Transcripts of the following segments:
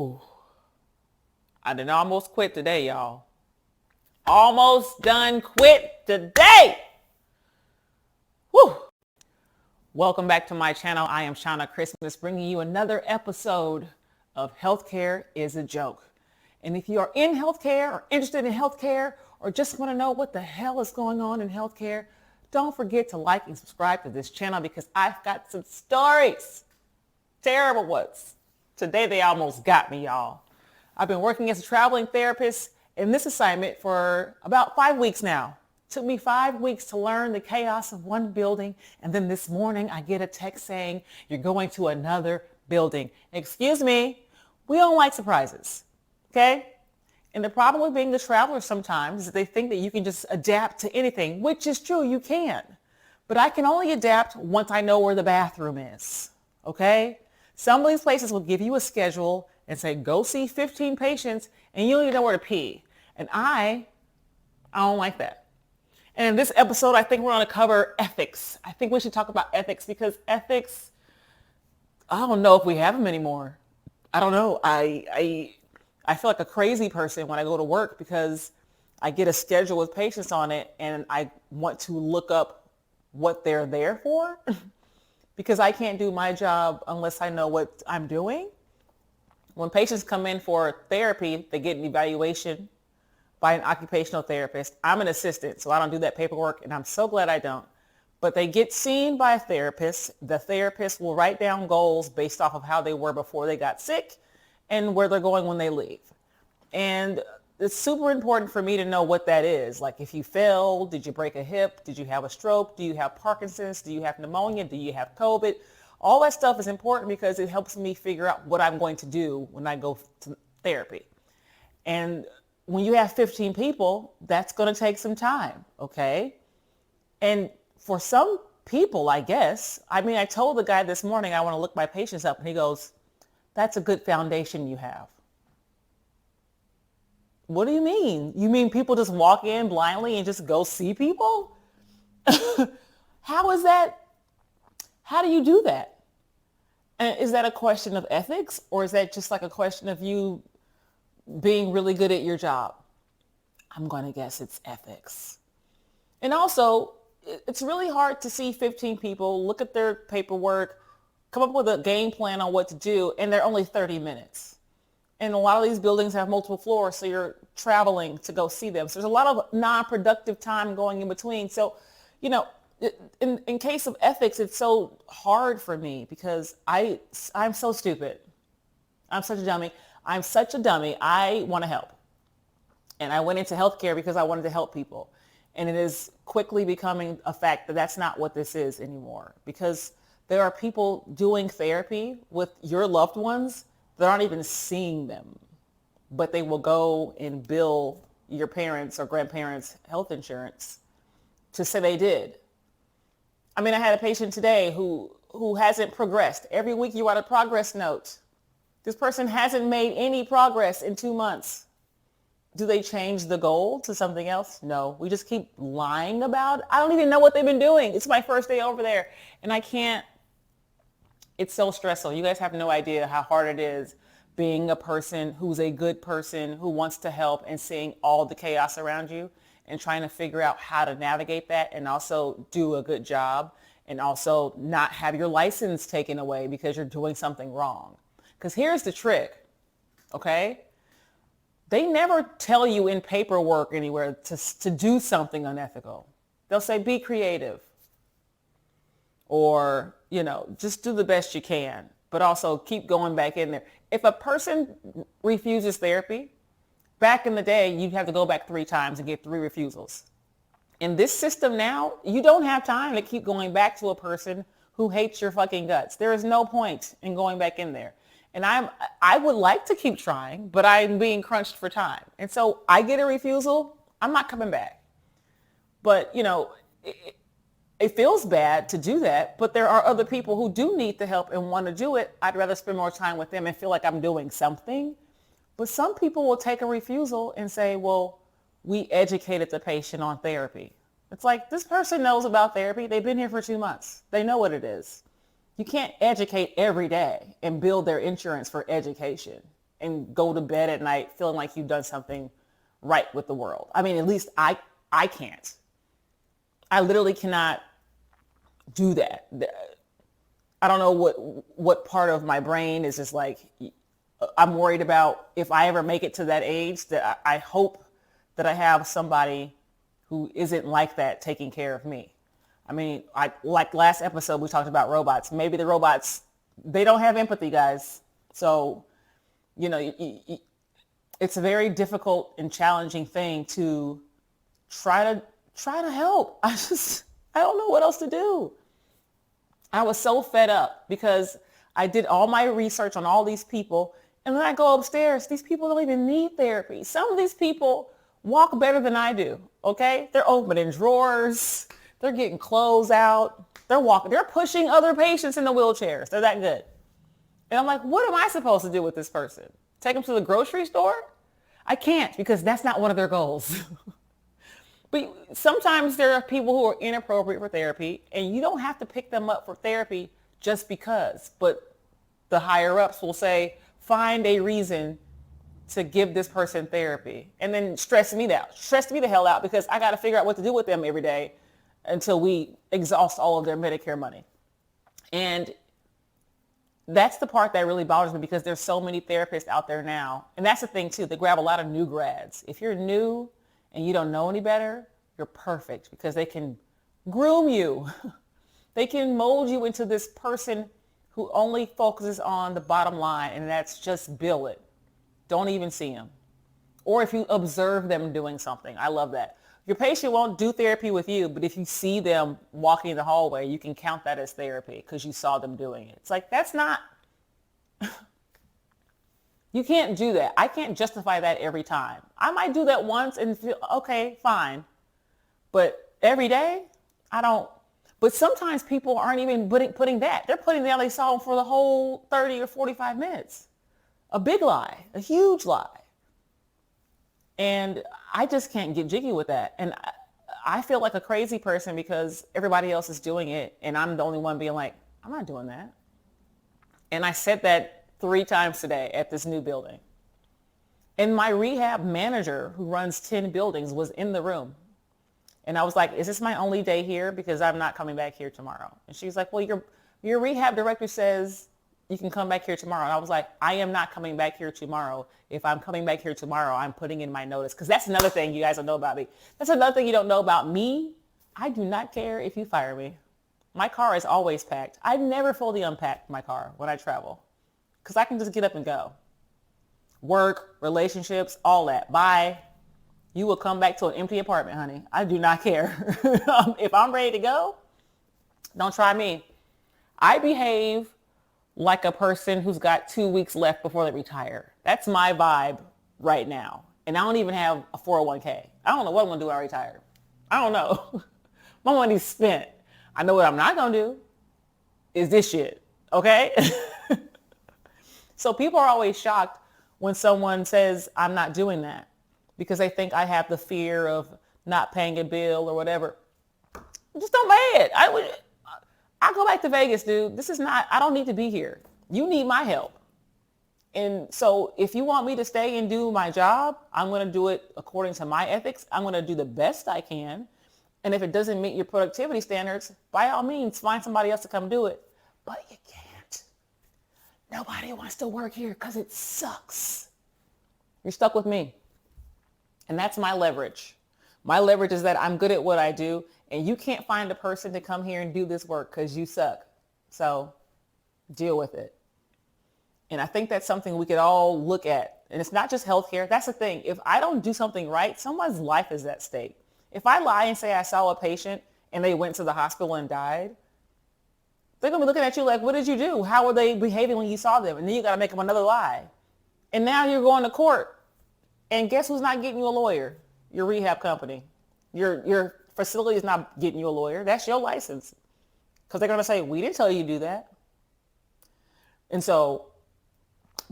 Whew. I done almost quit today, y'all. Almost done quit today. Whew. Welcome back to my channel. I am Shanna Christmas, bringing you another episode of Healthcare is a Joke. And if you are in healthcare or interested in healthcare or just want to know what the hell is going on in healthcare, don't forget to like and subscribe to this channel because I've got some stories. Terrible ones. Today they almost got me, y'all. I've been working as a traveling therapist in this assignment for about 5 weeks now. It took me 5 weeks to learn the chaos of one building, and then this morning I get a text saying, you're going to another building. Excuse me, we don't like surprises, okay? And the problem with being a traveler sometimes is that they think that you can just adapt to anything, which is true, you can. But I can only adapt once I know where the bathroom is, okay? Some of these places will give you a schedule and say, go see 15 patients, and you don't even know where to pee. And I don't like that. And in this episode, I think we're going to cover ethics. I think we should talk about ethics because ethics, I don't know if we have them anymore. I don't know. I feel like a crazy person when I go to work because I get a schedule with patients on it and I want to look up what they're there for because I can't do my job unless I know what I'm doing. When patients come in for therapy, they get an evaluation by an occupational therapist. I'm an assistant, so I don't do that paperwork, and I'm so glad I don't. But they get seen by a therapist. The therapist will write down goals based off of how they were before they got sick and where they're going when they leave. And it's super important for me to know what that is. Like if you fell, did you break a hip? Did you have a stroke? Do you have Parkinson's? Do you have pneumonia? Do you have COVID? All that stuff is important because it helps me figure out what I'm going to do when I go to therapy. And when you have 15 people, that's going to take some time, okay? And for some people, I guess, I told the guy this morning I want to look my patients up, and he goes, that's a good foundation you have. What do you mean? You mean people just walk in blindly and just go see people? How is that? How do you do that? And is that a question of ethics, or is that just like a question of you being really good at your job? I'm going to guess it's ethics. And also, it's really hard to see 15 people, look at their paperwork, come up with a game plan on what to do, and they're only 30 minutes. And a lot of these buildings have multiple floors, so you're traveling to go see them. So there's a lot of non-productive time going in between. So, in case of ethics, it's so hard for me because I'm so stupid. I'm such a dummy. I want to help. And I went into healthcare because I wanted to help people. And it is quickly becoming a fact that that's not what this is anymore, because there are people doing therapy with your loved ones that aren't even seeing them, but they will go and bill your parents or grandparents' health insurance to say they did. I had a patient today who hasn't progressed. Every week you write a progress note. This person hasn't made any progress in 2 months. Do they change the goal to something else? No. We just keep lying about it. I don't even know what they've been doing. It's my first day over there, and I can't. It's so stressful. You guys have no idea how hard it is being a person who's a good person who wants to help and seeing all the chaos around you and trying to figure out how to navigate that and also do a good job and also not have your license taken away because you're doing something wrong. Because here's the trick, okay? They never tell you in paperwork anywhere to do something unethical. They'll say, be creative. Or, just do the best you can, but also keep going back in there. If a person refuses therapy, back in the day, you'd have to go back 3 times and get 3 refusals. In this system now, you don't have time to keep going back to a person who hates your fucking guts. There is no point in going back in there. And I would like to keep trying, but I'm being crunched for time. And so I get a refusal, I'm not coming back. But, it feels bad to do that, but there are other people who do need the help and want to do it. I'd rather spend more time with them and feel like I'm doing something. But some people will take a refusal and say, well, we educated the patient on therapy. It's like, this person knows about therapy. They've been here for 2 months. They know what it is. You can't educate every day and build their insurance for education. and go to bed at night feeling like you've done something right with the world. I mean, at least I can't. I literally cannot do that. I don't know what part of my brain is just like, I'm worried about if I ever make it to that age, that I hope that I have somebody who isn't like that taking care of me. I mean, like last episode, we talked about robots. Maybe the robots, they don't have empathy, guys. So, you know, it's a very difficult and challenging thing to try to help. I don't know what else to do. I was so fed up because I did all my research on all these people. And then I go upstairs. These people don't even need therapy. Some of these people walk better than I do. Okay. They're opening drawers. They're getting clothes out. They're walking. They're pushing other patients in the wheelchairs. They're that good. And I'm like, what am I supposed to do with this person? Take them to the grocery store? I can't, because that's not one of their goals. But sometimes there are people who are inappropriate for therapy, and you don't have to pick them up for therapy just because. But the higher ups will say, find a reason to give this person therapy, and then stress me the hell out, because I got to figure out what to do with them every day until we exhaust all of their Medicare money. And that's the part that really bothers me, because there's so many therapists out there now. And that's the thing too, they grab a lot of new grads. If you're new and you don't know any better, you're perfect, because they can groom you. They can mold you into this person who only focuses on the bottom line, and that's just bill it. Don't even see them. Or if you observe them doing something. I love that. Your patient won't do therapy with you, but if you see them walking in the hallway, you can count that as therapy because you saw them doing it. It's like, that's not, you can't do that. I can't justify that every time. I might do that once and feel, okay, fine. But every day, I don't. But sometimes people aren't even putting that. They're putting down they saw them for the whole 30 or 45 minutes. A big lie, a huge lie. And I just can't get jiggy with that. And I feel like a crazy person because everybody else is doing it. And I'm the only one being like, I'm not doing that. And I said that 3 times today at this new building. And my rehab manager, who runs 10 buildings, was in the room. And I was like, is this my only day here? Because I'm not coming back here tomorrow. And she's like, well, your rehab director says you can come back here tomorrow. And I was like, I am not coming back here tomorrow. If I'm coming back here tomorrow, I'm putting in my notice. Because that's another thing you guys don't know about me. That's another thing you don't know about me. I do not care if you fire me. My car is always packed. I never fully unpack my car when I travel, because I can just get up and go. Work, relationships, all that. Bye. You will come back to an empty apartment, honey. I do not care. If I'm ready to go, don't try me. I behave like a person who's got 2 weeks left before they retire. That's my vibe right now. And I don't even have a 401k. I don't know what I'm going to do when I retire. I don't know. My money's spent. I know what I'm not going to do is this shit. Okay? So people are always shocked when someone says I'm not doing that, because they think I have the fear of not paying a bill or whatever. Just don't pay it. I go back to Vegas, dude. I don't need to be here. You need my help. And so if you want me to stay and do my job, I'm going to do it according to my ethics. I'm going to do the best I can. And if it doesn't meet your productivity standards, by all means, find somebody else to come do it. But you can't. Nobody wants to work here because it sucks. You're stuck with me. And that's my leverage. My leverage is that I'm good at what I do, and you can't find a person to come here and do this work because you suck. So deal with it. And I think that's something we could all look at. And it's not just healthcare. That's the thing. If I don't do something right, someone's life is at stake. If I lie and say I saw a patient and they went to the hospital and died, they're going to be looking at you like, what did you do? How were they behaving when you saw them? And then you got to make them another lie. And now you're going to court. And guess who's not getting you a lawyer? Your rehab company. Your facility is not getting you a lawyer. That's your license. Because they're going to say, we didn't tell you to do that. And so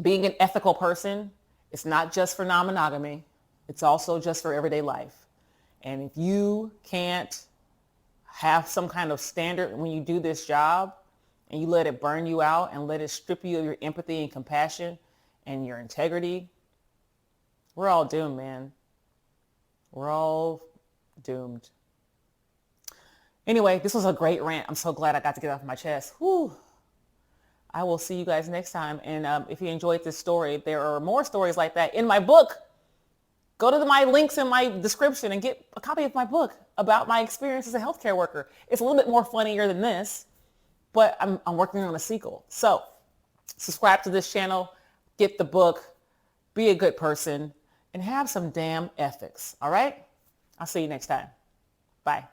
being an ethical person, it's not just for non-monogamy. It's also just for everyday life. And if you can't have some kind of standard when you do this job, and you let it burn you out and let it strip you of your empathy and compassion and your integrity, we're all doomed, man. We're all doomed. Anyway, this was a great rant. I'm so glad I got to get it off my chest. Whew. I will see you guys next time. And if you enjoyed this story, there are more stories like that in my book. Go to my links in my description and get a copy of my book about my experience as a healthcare worker. It's a little bit more funnier than this, but I'm working on a sequel. So subscribe to this channel, get the book, be a good person, and have some damn ethics. All right? I'll see you next time. Bye.